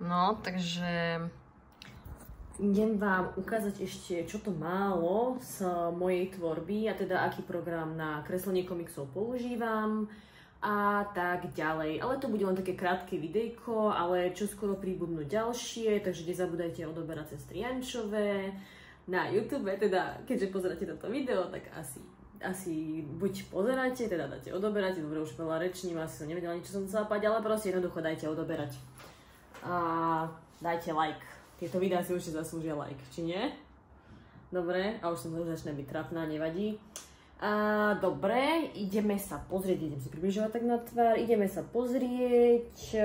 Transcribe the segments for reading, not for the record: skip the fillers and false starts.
No, takže idem vám ukázať ešte, čo to málo z mojej tvorby a teda aký program na kreslenie komiksov používam a tak ďalej. Ale to bude len také krátke videjko, ale čo skoro príbudnú ďalšie, takže nezabúdajte odoberať sestry Jančové na YouTube, teda keďže pozeráte toto video, tak asi buď pozeráte, teda dáte odoberať, dobre už veľa rečním, asi som nevedela nič, čo som chcela povedať, ale proste jednoducho dajte odoberať a dajte like. Tieto videá si určite zaslúžia like, či nie? Dobre, a už som začne byť trapná, nevadí. Dobre, ideme sa pozrieť, idem si približovať tak na tvár, ideme sa pozrieť,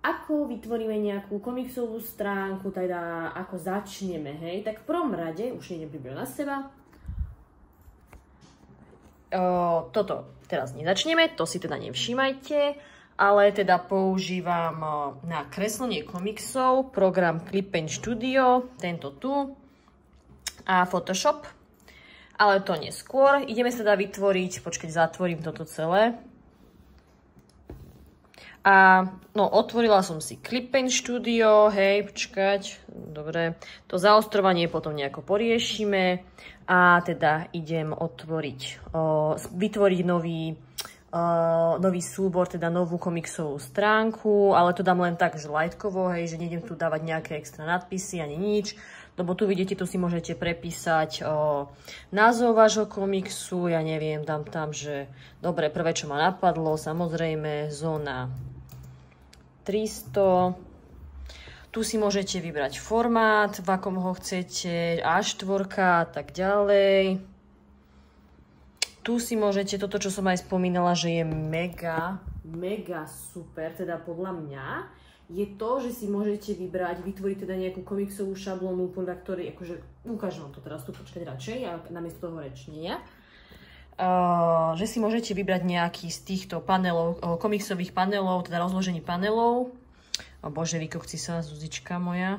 ako vytvoríme nejakú komiksovú stránku, teda ako začneme, hej. Tak v prvom rade, už nejdem približovať na seba, toto teraz nezačneme, to si teda nevšímajte, ale teda používam na kreslenie komiksov program Clip-Pen Studio, tento tu, a Photoshop, ale to neskôr. Ideme sa teda vytvoriť, počkať, zatvorím toto celé. A no, otvorila som si Clip-Pen Studio, hej, počkať, dobre, to zaostrovanie potom nejako poriešime a teda idem vytvoriť nový súbor, teda novú komiksovú stránku, ale to dám len tak, že lightkovo, hej, že nejdem tu dávať nejaké extra nadpisy ani nič, lebo tu vidíte, tu si môžete prepísať názov vášho komiksu, ja neviem, dám tam, že dobre, prvé, čo ma napadlo, samozrejme, zóna 300. Tu si môžete vybrať formát, v akom ho chcete, A4 a tak ďalej. Tu si môžete, toto, čo som aj spomínala, že je mega super, teda podľa mňa, je to, že si môžete vytvoriť teda nejakú komiksovú šablónu, podľa ktorej, akože, ukážem vám to teraz tu, počkať radšej, a namiesto toho rečnenia, že si môžete vybrať nejaký z týchto panelov, komiksových panelov, teda rozložení panelov. O bože, vykokci sa, Zuzička moja.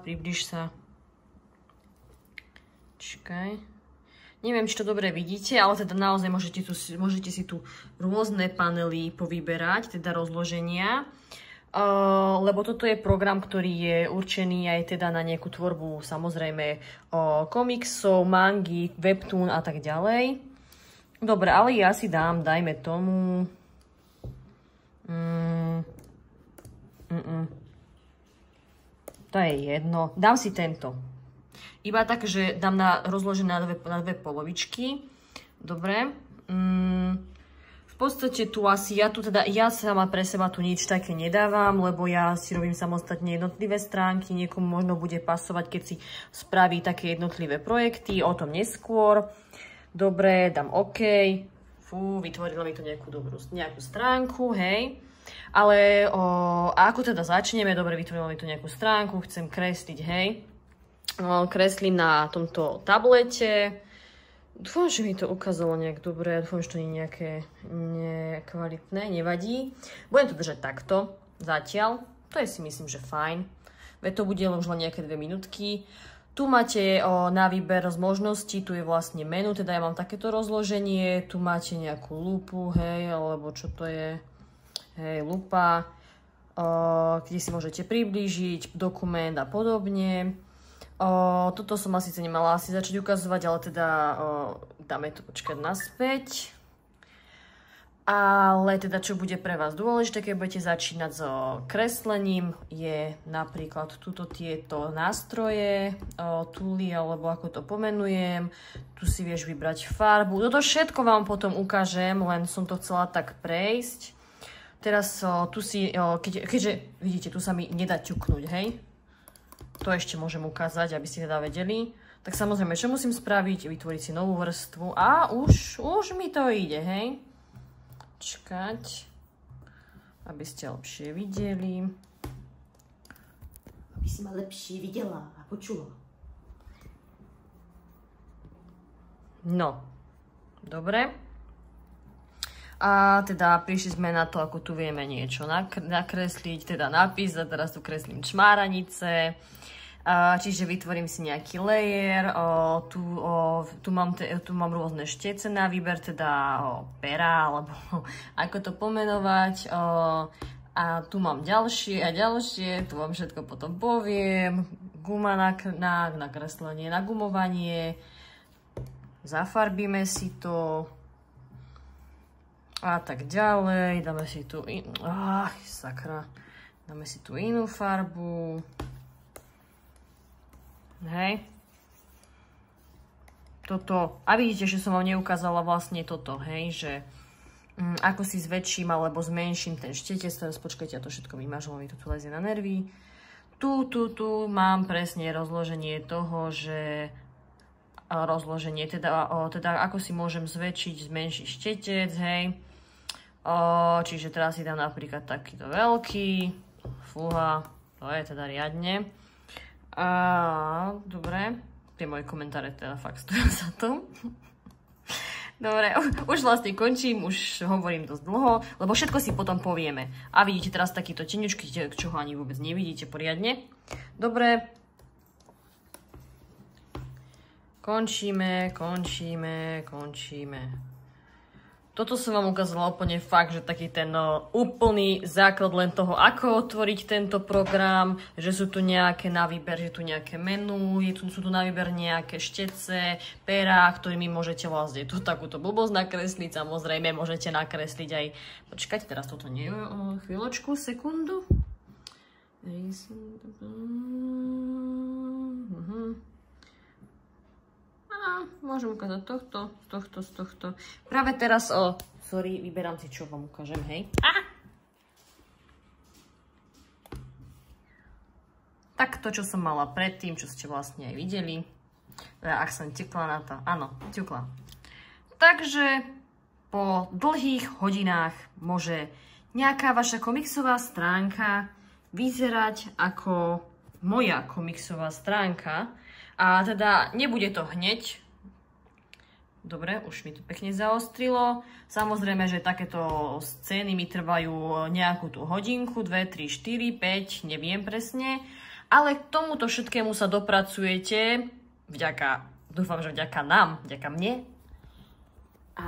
Približ sa. Čakaj. Neviem, či to dobre vidíte, ale teda naozaj môžete si tu rôzne panely povyberať, teda rozloženia. Lebo toto je program, ktorý je určený aj teda na nejakú tvorbu, samozrejme, komiksov, mangy, webtoon a tak ďalej. Dobre, ale ja si dám, dajme tomu... To je jedno. Dám si tento. Iba tak, že dám rozložené na dve polovičky. Dobre. V podstate tu asi, ja sama pre seba tu nič také nedávam, lebo ja si robím samostatne jednotlivé stránky. Niekomu možno bude pasovať, keď si spraví také jednotlivé projekty. O tom neskôr. Dobre, dám OK. Fú, vytvorila mi to nejakú stránku, hej. Ale ako teda začneme? Dobre, vytvorila mi to nejakú stránku, chcem kresliť, hej. Kreslím na tomto tablete. Dúfam, že mi to ukázalo nejak dobre. Dúfam, že to nie je nejaké nekvalitné, nevadí. Budem to držať takto, zatiaľ. To je si myslím, že fajn. Veď to bude už len nejaké 2 minútky. Tu máte na výber z možností, tu je vlastne menu, teda ja mám takéto rozloženie. Tu máte nejakú lupu, hej, alebo čo to je? Hej, lupa. Kde si môžete priblížiť dokument a podobne. Toto som síce nemala začať ukazovať, ale teda dáme to počkať naspäť. Ale teda čo bude pre vás dôležité, keď budete začínať s kreslením, je napríklad tieto nástroje, túly, alebo ako to pomenujem. Tu si vieš vybrať farbu. Toto všetko vám potom ukážem, len som to chcela tak prejsť. Teraz tu si, keďže vidíte, tu sa mi nedá ťuknúť, hej? To ešte môžem ukázať, aby ste teda vedeli. Tak samozrejme, čo musím spraviť? Vytvoriť si novú vrstvu. A už mi to ide, hej? Čakať, aby ste lepšie videli. Aby si ma lepšie videla a počula. No, dobre. A teda prišli sme na to, ako tu vieme niečo nakresliť, teda nápis, a teraz tu kreslím čmáranice. Čiže vytvorím si nejaký layer, tu mám rôzne štece na výber, teda pera, alebo ako to pomenovať. A tu mám ďalšie a ďalšie, tu vám všetko potom poviem. Guma na kreslenie, na gumovanie. Zafarbíme si to. A tak ďalej. Dáme si tu sakra. Dáme si tu inú farbu. Hej. Toto. A vidíte, že som vám neukázala vlastne toto, hej, že ako si zväčším alebo zmenším ten štetec. Teraz počkajte, ja to všetko vymažem, mi to tu lezie na nervy. Tu mám presne rozloženie toho, že teda ako si môžem zväčšiť, zmenšiť štetec, hej. Čiže teraz si dám napríklad takýto veľký. Fúha, to je teda riadne. Dobre, tie moje komentáre teda fakt stojí za to. Dobre, už vlastne končím, už hovorím dosť dlho, lebo všetko si potom povieme. A vidíte teraz takýto teňučky, čo ho ani vôbec nevidíte poriadne. Dobre. Končíme. Toto som vám ukázala úplne fakt, že taký ten úplný základ len toho, ako otvoriť tento program, že sú tu nejaké na výber, že tu nejaké menu, sú tu na výber nejaké štece, perá, ktorými môžete vlastne tu takúto blbosť nakresliť, samozrejme môžete nakresliť aj, počkajte, teraz toto nie je, chvíľočku, sekundu. Môžem ukázať z tohto. Práve teraz, sorry, vyberám si, čo vám ukážem, hej. Tak to, čo som mala predtým, čo ste vlastne aj videli. Ak som ťukla na to, áno, ťukla. Takže po dlhých hodinách môže nejaká vaša komiksová stránka vyzerať ako moja komiksová stránka. A teda nebude to hneď. Dobre, už mi to pekne zaostrilo. Samozrejme, že takéto scény mi trvajú nejakú tú hodinku, 2, 3, 4, 5, neviem presne. Ale k tomuto všetkému sa dopracujete dúfam, že vďaka nám, vďaka mne. A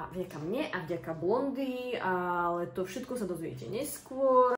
vďaka Blondy, ale to všetko sa dozviete neskôr.